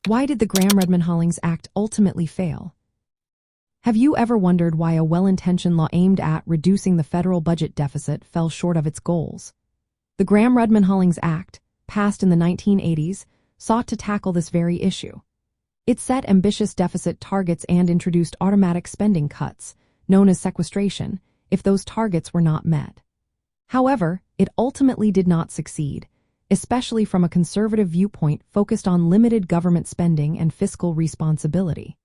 Why did the Gramm-Rudman-Hollings Act ultimately fail? Have you ever wondered why a well-intentioned law aimed at reducing the federal budget deficit fell short of its goals? The Gramm-Rudman-Hollings Act, passed in the 1980s, sought to tackle this very issue. It set ambitious deficit targets and introduced automatic spending cuts, known as sequestration, if those targets were not met. However, it ultimately did not succeed, especially from a conservative viewpoint focused on limited government spending and fiscal responsibility.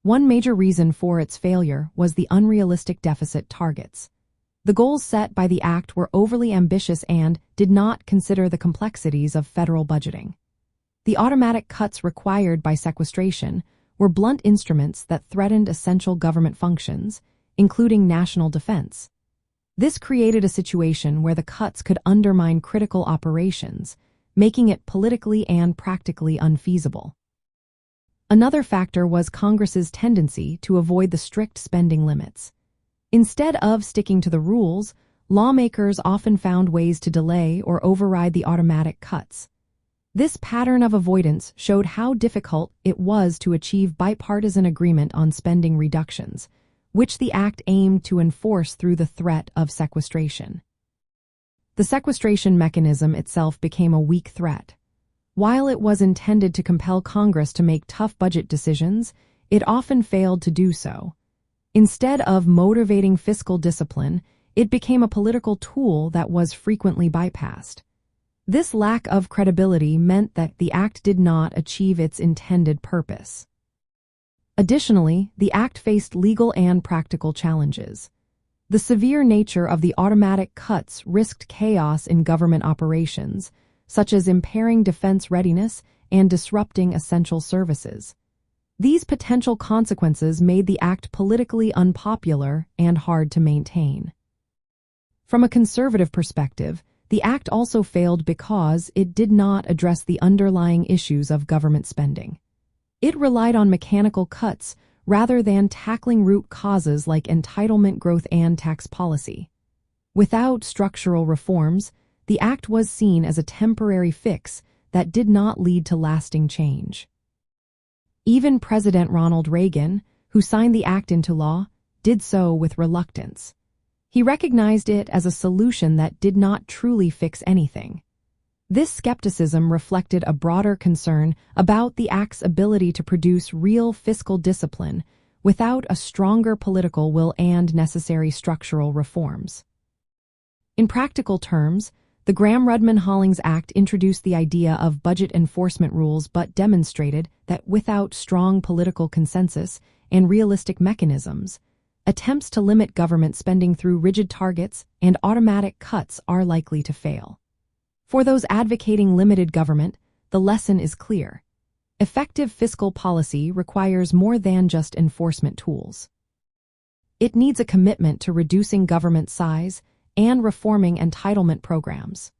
One major reason for its failure was the unrealistic deficit targets. The goals set by the Act were overly ambitious and did not consider the complexities of federal budgeting. The automatic cuts required by sequestration were blunt instruments that threatened essential government functions, including national defense. This created a situation where the cuts could undermine critical operations, making it politically and practically unfeasible. Another factor was Congress's tendency to avoid the strict spending limits. Instead of sticking to the rules, lawmakers often found ways to delay or override the automatic cuts. This pattern of avoidance showed how difficult it was to achieve bipartisan agreement on spending reductions, which the Act aimed to enforce through the threat of sequestration. The sequestration mechanism itself became a weak threat. While it was intended to compel Congress to make tough budget decisions, it often failed to do so. Instead of motivating fiscal discipline, it became a political tool that was frequently bypassed. This lack of credibility meant that the Act did not achieve its intended purpose. Additionally, the Act faced legal and practical challenges. The severe nature of the automatic cuts risked chaos in government operations, such as impairing defense readiness and disrupting essential services. These potential consequences made the Act politically unpopular and hard to maintain. From a conservative perspective, the Act also failed because it did not address the underlying issues of government spending. It relied on mechanical cuts rather than tackling root causes like entitlement growth and tax policy. Without structural reforms, the Act was seen as a temporary fix that did not lead to lasting change. Even President Ronald Reagan, who signed the Act into law, did so with reluctance. He recognized it as a solution that did not truly fix anything. This skepticism reflected a broader concern about the Act's ability to produce real fiscal discipline without a stronger political will and necessary structural reforms. In practical terms, the Gramm-Rudman-Hollings Act introduced the idea of budget enforcement rules but demonstrated that without strong political consensus and realistic mechanisms, attempts to limit government spending through rigid targets and automatic cuts are likely to fail. For those advocating limited government, the lesson is clear. Effective fiscal policy requires more than just enforcement tools. It needs a commitment to reducing government size and reforming entitlement programs.